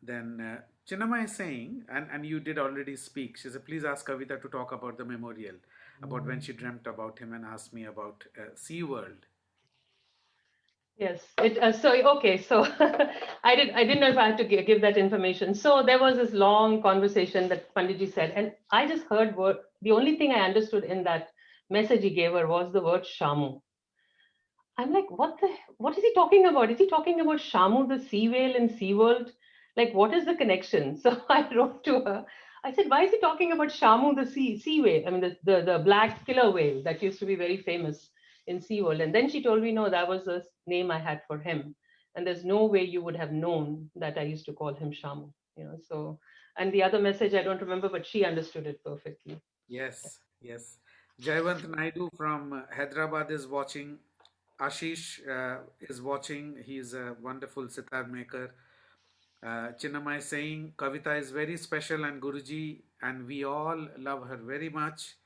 then Chinnamai is saying, and you did already speak. She said, please ask Kavita to talk about the memorial, about when she dreamt about him and asked me about Sea World. Yes. Okay. So I didn't know if I had to give that information. So there was this long conversation that Panditji said, and I just heard word. The only thing I understood in that message he gave her was the word Shamu. I'm like, what is he talking about? Is he talking about Shamu, the sea whale in SeaWorld? Like, what is the connection? So I wrote to her. I said, why is he talking about Shamu, the sea whale? I mean, the black killer whale that used to be very famous in SeaWorld. And then she told me, no, that was the name I had for him. And there's no way you would have known that I used to call him Shamu. So, and the other message I don't remember, but she understood it perfectly. Yes, yes. Jayavant Naidu from Hyderabad is watching. Ashish is watching. He's a wonderful sitar maker. Chinnamai is saying Kavita is very special and Guruji and we all love her very much.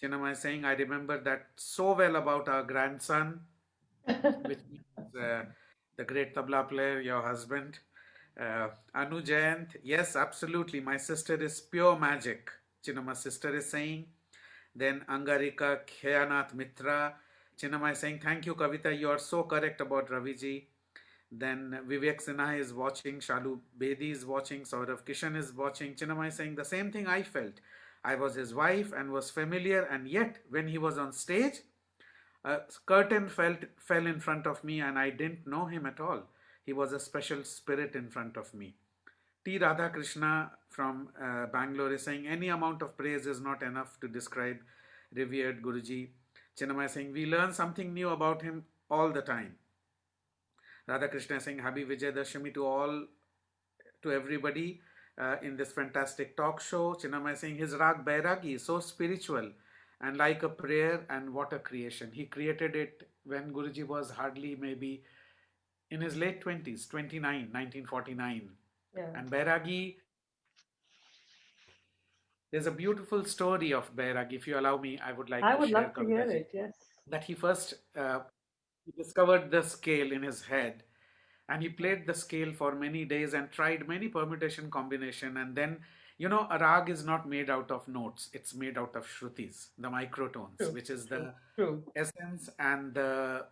Chinnamai is saying I remember that so well about our grandson, which means the great tabla player, your husband. Anu Jayant, yes, absolutely. My sister is pure magic. Chinnama's sister is saying. Then Angarika Khayanath Mitra. Chinnamai is saying, thank you, Kavita. You are so correct about Raviji. Then Vivek Sinha is watching, Shalu Bedi is watching, Saurav Kishan is watching. Chinnamai is saying the same thing I felt. I was his wife and was familiar, and yet when he was on stage, a curtain fell in front of me and I didn't know him at all. He was a special spirit in front of me. T. Radhakrishna from Bangalore is saying any amount of praise is not enough to describe revered Guruji. Chinnamai is saying we learn something new about him all the time. Radhakrishna is saying happy Vijayadashami to all, to everybody in this fantastic talk show. Chinnamai is saying his Rag Bairagi is so spiritual and like a prayer, and what a creation. He created it when Guruji was hardly maybe in his late 20s, 29, 1949. Yeah. And Bairagi, there's a beautiful story of Bairagi. If you allow me, I would like to share, I would Kavita love ji, to hear it. Yes. that he discovered the scale in his head, and he played the scale for many days and tried many permutation combination. And then, a rag is not made out of notes, it's made out of shrutis, the microtones, True. which is True. the True. essence and the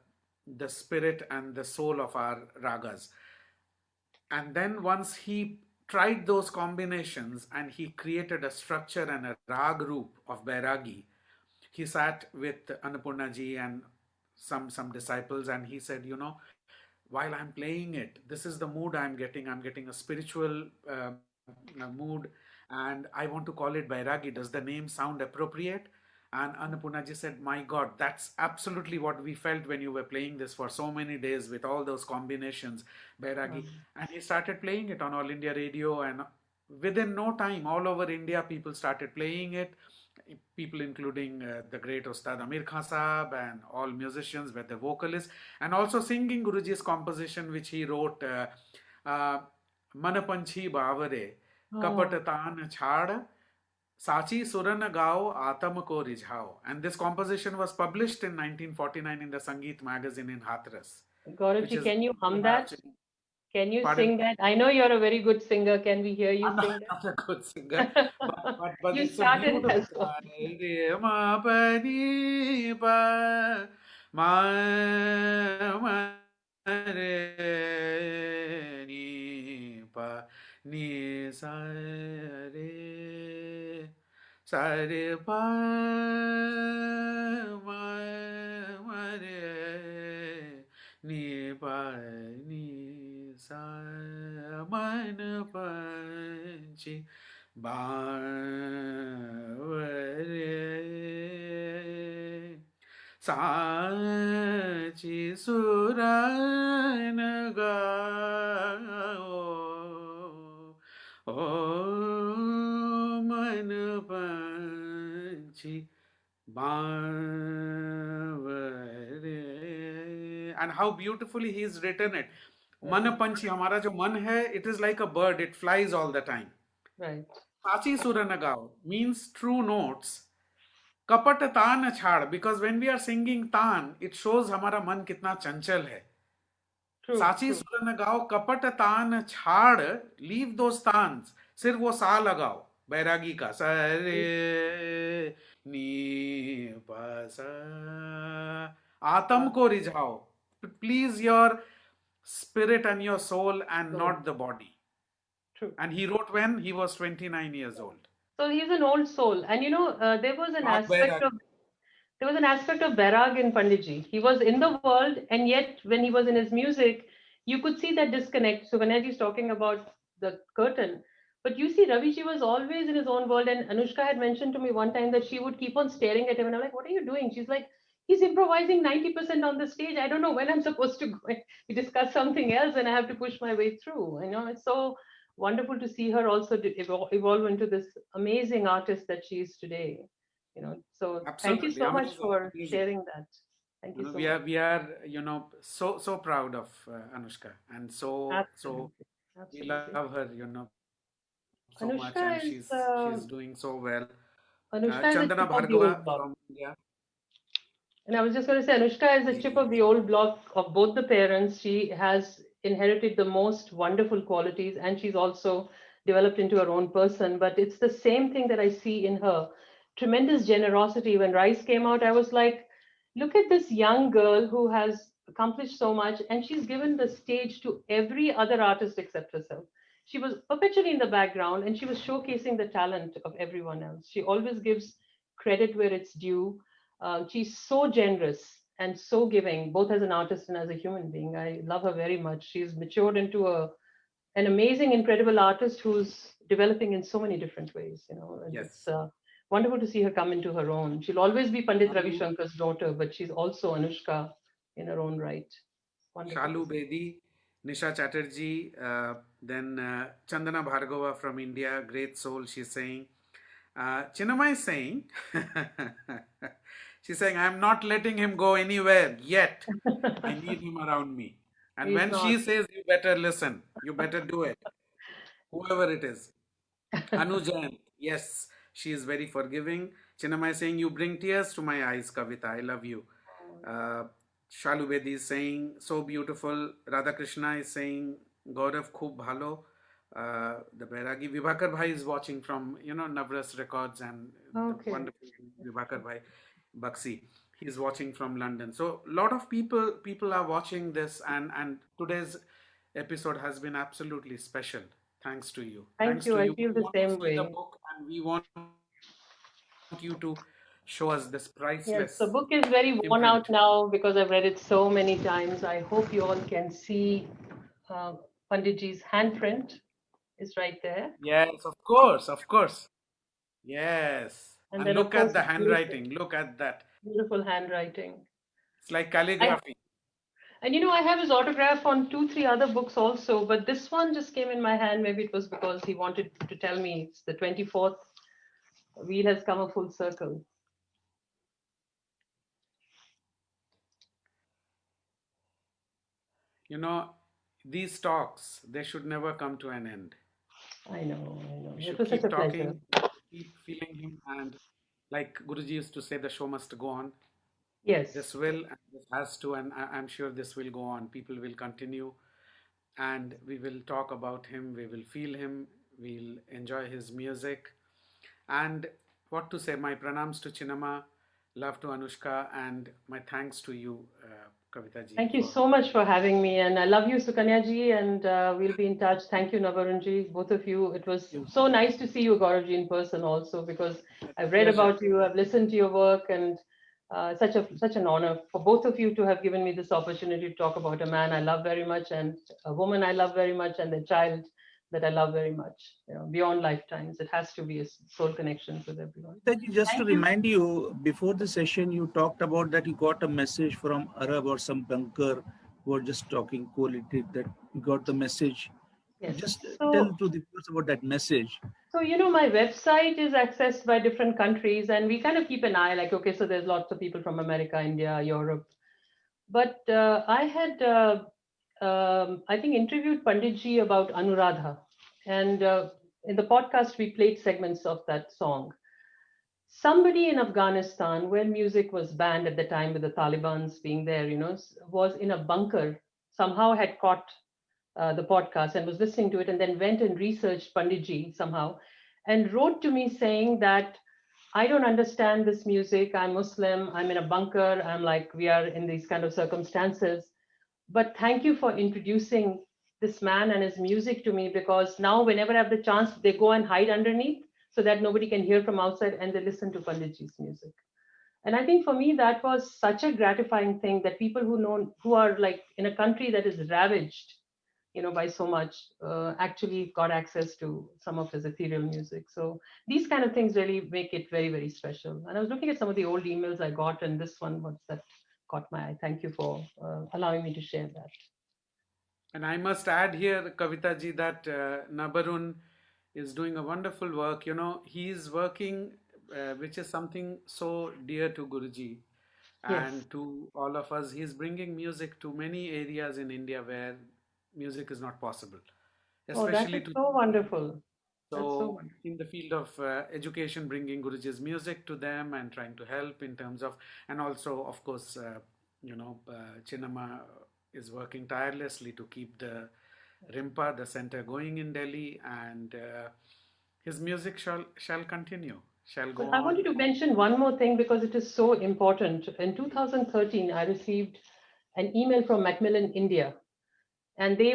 spirit and the soul of our ragas. And then once he tried those combinations and he created a structure and a rag roop of Bairagi, he sat with Annapurna ji and some disciples, and he said, while I'm playing it, this is the mood I'm getting a spiritual mood, and I want to call it Bairagi. Does the name sound appropriate? And Annapurna ji said, my God, that's absolutely what we felt when you were playing this for so many days with all those combinations, Bairagi. Um, And he started playing it on All India Radio, and within no time, all over India, people started playing it. People including the great Ustad Amir Khan Saab and all musicians were the vocalists, and also singing Guruji's composition which he wrote, uh, Manapanchi Bavare, oh, Kapat Taan Chhad, Sachi Suran Gao Atam Ko Rijhao. And this composition was published in 1949 in the Sangeet magazine in Hathras, which Gaurav, is can you hum perhaps, that? Can you pardon? sing that? I know you're a very good singer. Can we hear you I'm not, sing not a good singer, that? but You it's a started beautiful. as well. Re ma pa ni pa ma re ni pa ni sa re sa re pa ma re ni pa ni sa man panchi बावरे साची सुरन गाओ ओ मन पंछी बावरे. And how beautifully he's written it. मन Right. पंछी, हमारा जो मन है, it is like a bird, it flies all the time. Right. Sachi Suranagao means true notes. Kapat taan chhad, because when we are singing taan, it shows हमारा मन कितना चंचल है. True. साची True. सुर लगाओ कपट तान छाड़, लीव दो तान्स, सिर्फ वो सा लगाओ, बैरागी का सा रे नी पा सा. आत्म Wow. को रिझाओ, please your spirit and your soul and So not the body. true. And he wrote when he was 29 years old. So he's an old soul, and there was an Bab aspect of Bairagi. Bairag in Panditji. He was in the world, and yet when he was in his music, you could see that disconnect. So when is talking about the curtain, but you see, Raviji was always in his own world. And Anushka had mentioned to me one time that she would keep on staring at him, and I'm like, "What are you doing?" She's like, "He's improvising 90% on the stage. I don't know when I'm supposed to go. We discuss something else, and I have to push my way through." It's so wonderful to see her also evolve into this amazing artist that she is today. So thank you Absolutely so much amazing, for amazing. sharing that. Thank you so We much. are so proud of Anushka, and so Absolutely. we love Absolutely. her so much, and she's Anushka is doing so well. Chandana Anushka is a chip of Bhargava the old from block. India. And I was just going to say, Anushka is a Ji, chip ji, of the old block of both the parents. She has inherited the most wonderful qualities, and she's also developed into her own person. But it's the same thing that I see in her tremendous generosity. When Rice came out, I was like, look at this young girl who has accomplished so much, and she's given the stage to every other artist except herself. She was perpetually in the background, and she was showcasing the talent of everyone else. She always gives credit where it's due. She's so generous and so giving, both as an artist and as a human being. I love her very much. She's matured into an amazing, incredible artist who's developing in so many different ways. And it's yes. wonderful to see her come into her own. She'll always be Pandit Ravi Shalu, Shankar's daughter, but she's also Anushka in her own right. Wonderful to Shalu see. Bedi, Nisha Chatterji, then Chandana Bhargava from India, great soul. She's saying, Chinamai is saying, she's saying, I'm not letting him go anywhere yet. I need him around me. And He's when she not. says, you better listen, you better do it, whoever it is. Anujan, yes, she is very forgiving. Chinamai saying, you bring tears to my eyes, Kavita. I love you. Uh, Shalu Bedi is saying, so beautiful. Radha Krishna is saying, Gaurav, khub bhalo. The Bairagi Vibhakar Bhai is watching from, Navras Records, and the Okay. wonderful Vibhakar Bhai Baxi. He's watching from London. So a lot of people are watching this, and today's episode has been absolutely special. Thanks to you. Thank Thanks you. to I you. feel We the want to same see the way. book, and we want you to show us this priceless Yes, the book is imprint. very worn out now because I've read it so many times. I hope you all can see uh, Panditji's handprint is right there. Yes, of course, of course. Yes. And And then, of look course, at the music, handwriting. Look at that. beautiful handwriting. It's like I, calligraphy. and I have his autograph on two, three other books also, but this one just came in my hand. Maybe it was because he wanted to tell me it's the 24th wheel has come a full circle. You know, these talks, they should never come to an end. I know, I know. We It should was such a keep pleasure. talking, keep feeling him, and like Guruji used to say, the show must go on. Yes. This will, and this has to, and I'm sure this will go on. People will continue, and we will talk about him, we will feel him, we'll enjoy his music. And what to say, my pranams to Chinama, love to Anushka, and my thanks to you, Kavita ji, Thank you for so much for having me, and I love you, Sukanya ji, and we'll be in touch. Thank you, Nabarun ji, both of you. It was You. so nice to see you, Gaurav ji, in person also, because I've read pleasure. about you, I've listened to your work, and such an honor for both of you to have given me this opportunity to talk about a man I love very much, and a woman I love very much, and a child that I love very much. Beyond lifetimes, it has to be a soul connection with everyone. Kavita, just to Thank you. remind you, before the session, you talked about that you got a message from Arab or some bunker who were just talking, correlated that you got the message. Yes. Just tell So to the viewers about that message. So, my website is accessed by different countries, and we kind of keep an eye like, okay, so there's lots of people from America, India, Europe. But I had, I think, interviewed Panditji about Anuradha. And in the podcast, we played segments of that song. Somebody in Afghanistan, where music was banned at the time with the Taliban's being there, was in a bunker, somehow had caught the podcast and was listening to it, and then went and researched Panditji somehow and wrote to me saying that I don't understand this music. I'm Muslim. I'm in a bunker. I'm like, we are in these kind of circumstances. But thank you for introducing this man and his music to me, because now, whenever I have the chance, they go and hide underneath so that nobody can hear from outside, and they listen to Panditji's music. And I think for me, that was such a gratifying thing, that people who are like in a country that is ravaged by so much, actually got access to some of his ethereal music. So these kind of things really make it very, very special. And I was looking at some of the old emails I got, and this one was that caught my eye. Thank you for allowing me to share that. And I must add here, Kavita ji, that Nabarun is doing a wonderful work. He is working, which is something so dear to Guruji Yes. and to all of us. He is bringing music to many areas in India where music is not possible, Oh, that especially is to so children. wonderful. That's so So, wonderful. in the field of education, bringing Guruji's music to them and trying to help in terms of, and also, of course, Chinnama is working tirelessly to keep the Rimpa, the center, going in Delhi, and his music shall continue, shall But go I on. wanted to mention one more thing because it is so important. In 2013, I received an email from Macmillan India, and they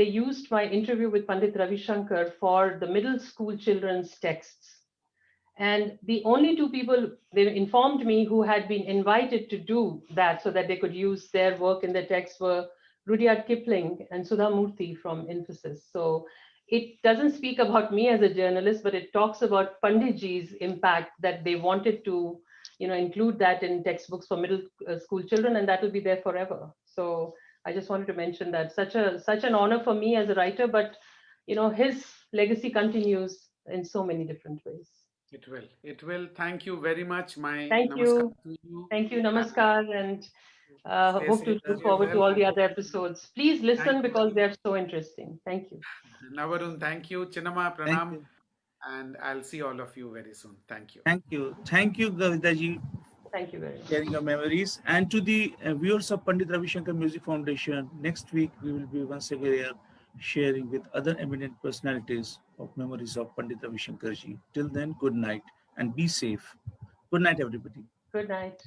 used my interview with Pandit Ravi Shankar for the middle school children's texts. And the only two people they informed me who had been invited to do that so that they could use their work in the text were Rudyard Kipling and Sudha Murthy from Infosys. So it doesn't speak about me as a journalist, but it talks about Panditji's impact, that they wanted to, include that in textbooks for middle school children, and that will be there forever. So I just wanted to mention that such an honor for me as a writer, but his legacy continues in so many different ways. It will. It will. Thank you very much. My Thank namaskar you. to you. Thank you. And Namaskar. And Stay Hope safe, to look stay forward to well. all the other episodes. Please Thank listen you. because they're so interesting. Thank you. Nabarun, thank you. Chinama, Thank pranam. you. And I'll see all of you very soon. Thank you. Thank you. Thank you, Kavita ji, Thank you very much. sharing your memories. And to the viewers of Pandit Ravi Shankar Music Foundation, next week we will be once again here sharing with other eminent personalities of memories of Pandit Ravi Shankar ji. Till then, good night and be safe. Good night, everybody. Good night.